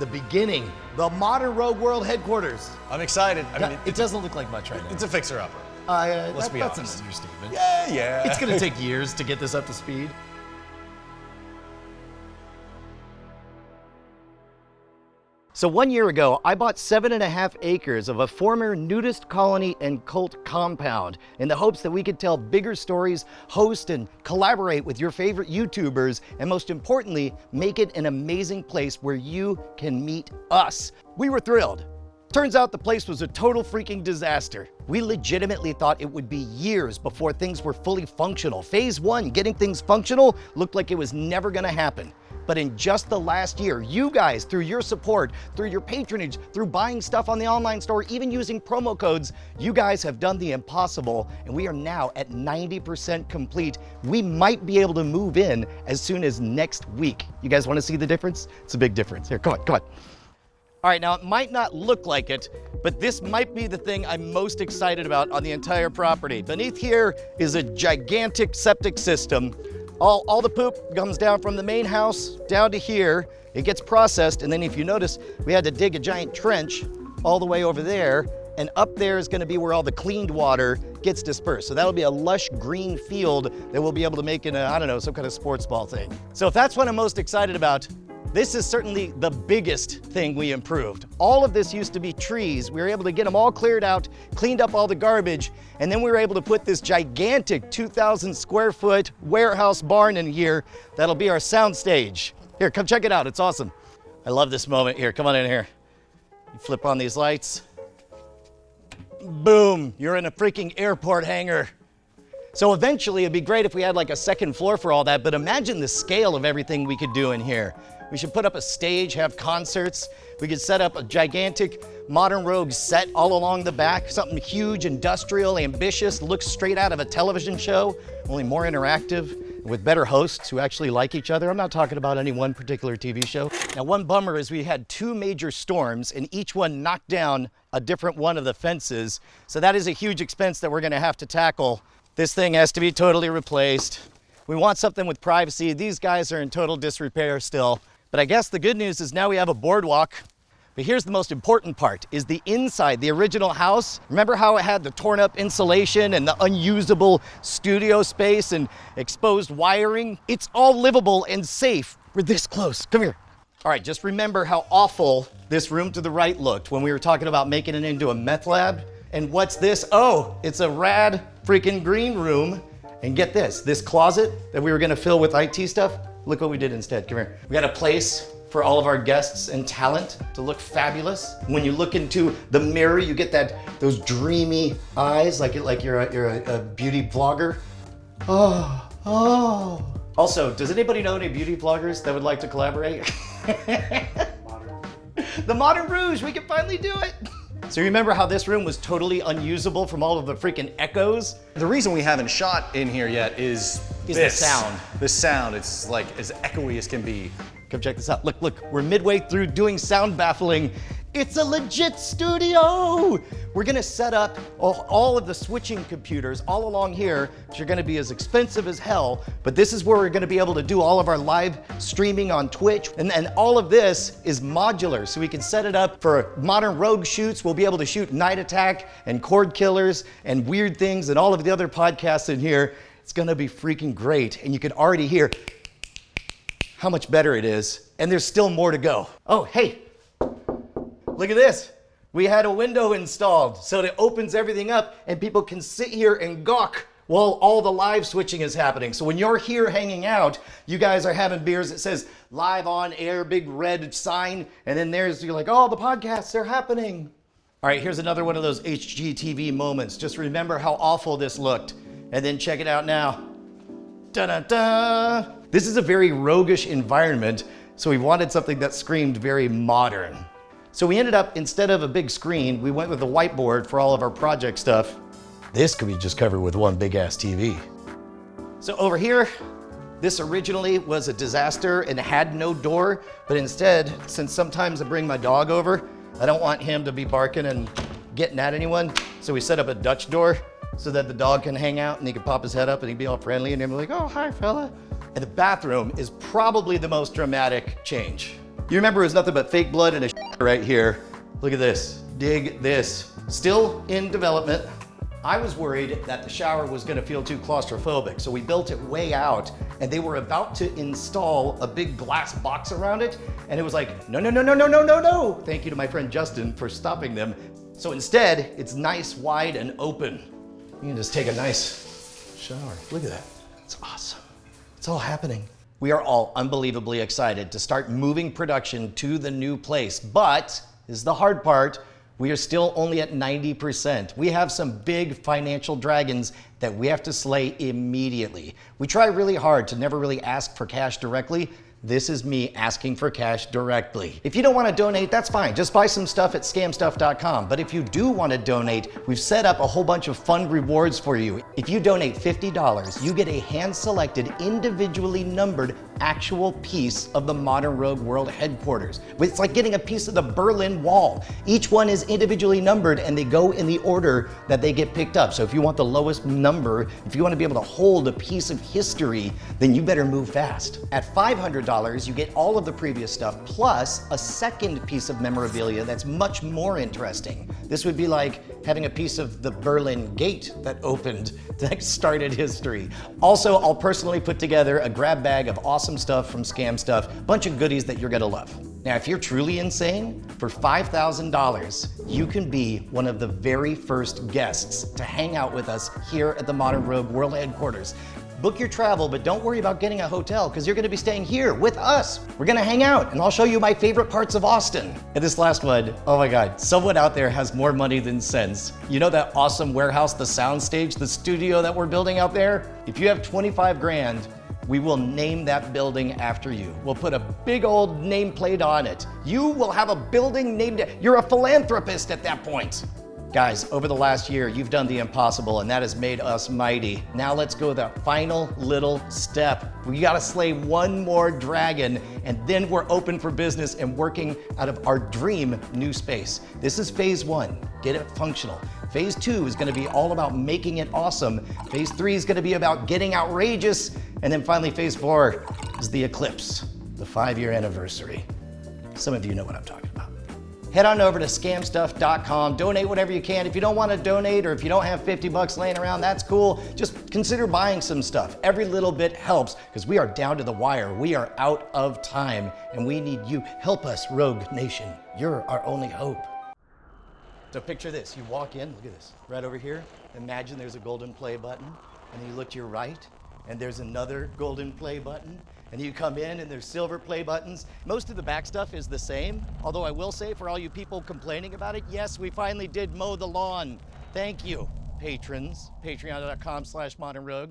the beginning, the modern Rogue World headquarters. I'm excited. I mean, it doesn't look like much right now. It's a fixer-upper. Let's be that's honest. an understatement. Yeah. It's gonna take years to get this up to speed. So 1 year ago, I bought 7.5 acres of a former nudist colony and cult compound in the hopes that we could tell bigger stories, host and collaborate with your favorite YouTubers, and most importantly, make it an amazing place where you can meet us. We were thrilled. Turns out the place was a total freaking disaster. We legitimately thought it would be years before things were fully functional. Phase 1, getting things functional, looked like it was never gonna happen. But in just the last year, you guys, through your support, through your patronage, through buying stuff on the online store, even using promo codes, you guys have done the impossible, and we are now at 90% complete. We might be able to move in as soon as next week. You guys wanna see the difference? It's a big difference. Here, come on. All right, now it might not look like it, but this might be the thing I'm most excited about on the entire property. Beneath here is a gigantic septic system. All the poop comes down from the main house down to here. It gets processed, and then if you notice, we had to dig a giant trench all the way over there, and up there is gonna be where all the cleaned water gets dispersed. So that'll be a lush green field that we'll be able to make in a, I don't know, some kind of sports ball thing. So if that's what I'm most excited about, this is certainly the biggest thing we improved. All of this used to be trees. We were able to get them all cleared out, cleaned up all the garbage, and then we were able to put this gigantic 2,000 square foot warehouse barn in here. That'll be our sound stage. Here, come check it out, it's awesome. I love this moment. Here, come on in here. You flip on these lights. Boom, you're in a freaking airport hangar. So eventually it'd be great if we had like a second floor for all that, but imagine the scale of everything we could do in here. We should put up a stage, have concerts. We could set up a gigantic Modern Rogue set all along the back, something huge, industrial, ambitious, looks straight out of a television show, only more interactive, with better hosts who actually like each other. I'm not talking about any one particular TV show. Now, one bummer is we had 2 major storms, and each one knocked down a different one of the fences. So that is a huge expense that we're gonna have to tackle. This thing has to be totally replaced. We want something with privacy. These guys are in total disrepair still. But I guess the good news is now we have a boardwalk. But here's the most important part, is the inside, the original house. Remember how it had the torn up insulation and the unusable studio space and exposed wiring? It's all livable and safe. We're this close, come here. All right, just remember how awful this room to the right looked when we were talking about making it into a meth lab. And what's this? Oh, it's a rad freaking green room. And get this closet that we were gonna fill with IT stuff, look what we did instead, come here. We got a place for all of our guests and talent to look fabulous. When you look into the mirror, you get those dreamy eyes, like you're a beauty vlogger. Oh. Also, does anybody know any beauty vloggers that would like to collaborate? The Modern Rouge, we can finally do it. So remember how this room was totally unusable from all of the freaking echoes? The reason we haven't shot in here yet is the sound. The sound, it's like as echoey as can be. Come check this out. Look, we're midway through doing sound baffling. It's a legit studio. We're gonna set up all of the switching computers all along here, which are gonna be as expensive as hell, but this is where we're gonna be able to do all of our live streaming on Twitch. And all of this is modular, so we can set it up for Modern Rogue shoots. We'll be able to shoot Night Attack and Cord Killers and Weird Things and all of the other podcasts in here. It's gonna be freaking great. And you can already hear how much better it is. And there's still more to go. Oh, hey. Look at this. We had a window installed so that it opens everything up and people can sit here and gawk while all the live switching is happening. So when you're here hanging out, you guys are having beers that says live on air, big red sign, and then you're like, oh, the podcasts, they're happening. All right, here's another one of those HGTV moments. Just remember how awful this looked, and then check it out now. Da-da-da. This is a very roguish environment, so we wanted something that screamed very modern. So we ended up, instead of a big screen, we went with a whiteboard for all of our project stuff. This could be just covered with one big ass TV. So over here, this originally was a disaster and had no door, but instead, since sometimes I bring my dog over, I don't want him to be barking and getting at anyone. So we set up a Dutch door so that the dog can hang out and he can pop his head up and he'd be all friendly and he'd be like, oh, hi fella. And the bathroom is probably the most dramatic change. You remember it was nothing but fake blood and a right here. Look at this, dig this. Still in development. I was worried that the shower was gonna feel too claustrophobic, so we built it way out, and they were about to install a big glass box around it, and it was like, no, no, no, no, no, no, no, no. Thank you to my friend Justin for stopping them. So instead, it's nice, wide, and open. You can just take a nice shower. Look at that. It's awesome. It's all happening. We are all unbelievably excited to start moving production to the new place, but this is the hard part. We are still only at 90%. We have some big financial dragons that we have to slay immediately. We try really hard to never really ask for cash directly. This is me asking for cash directly. If you don't want to donate, that's fine. Just buy some stuff at scamstuff.com. But if you do want to donate, we've set up a whole bunch of fun rewards for you. If you donate $50, you get a hand-selected, individually numbered actual piece of the Modern Rogue World headquarters. It's like getting a piece of the Berlin Wall. Each one is individually numbered and they go in the order that they get picked up. So if you want the lowest number, if you want to be able to hold a piece of history, then you better move fast. At $500, you get all of the previous stuff plus a second piece of memorabilia that's much more interesting. This would be like having a piece of the Berlin Gate that opened, that started history. Also, I'll personally put together a grab bag of awesome stuff from Scam Stuff, a bunch of goodies that you're gonna love. Now, if you're truly insane, for $5,000, you can be one of the very first guests to hang out with us here at the Modern Rogue World Headquarters. Book your travel, but don't worry about getting a hotel because you're gonna be staying here with us. We're gonna hang out and I'll show you my favorite parts of Austin. And this last one, oh my God, someone out there has more money than sense. You know that awesome warehouse, the soundstage, the studio that we're building out there? If you have 25 grand, we will name that building after you. We'll put a big old nameplate on it. You will have a building named, you're a philanthropist at that point. Guys, over the last year, you've done the impossible and that has made us mighty. Now let's go the final little step. We gotta slay one more dragon and then we're open for business and working out of our dream new space. This is phase 1, get it functional. Phase 2 is gonna be all about making it awesome. Phase 3 is gonna be about getting outrageous. And then finally, phase 4 is the eclipse, the 5-year anniversary. Some of you know what I'm talking about. Head on over to scamstuff.com, donate whatever you can. If you don't want to donate or if you don't have 50 bucks laying around, that's cool. Just consider buying some stuff. Every little bit helps because we are down to the wire. We are out of time and we need you. Help us, Rogue Nation. You're our only hope. So picture this, you walk in, look at this, right over here. Imagine there's a golden play button and then you look to your right and there's another golden play button. And you come in and there's silver play buttons. Most of the back stuff is the same, although I will say for all you people complaining about it, yes, we finally did mow the lawn. Thank you, patrons. Patreon.com/modernrogue.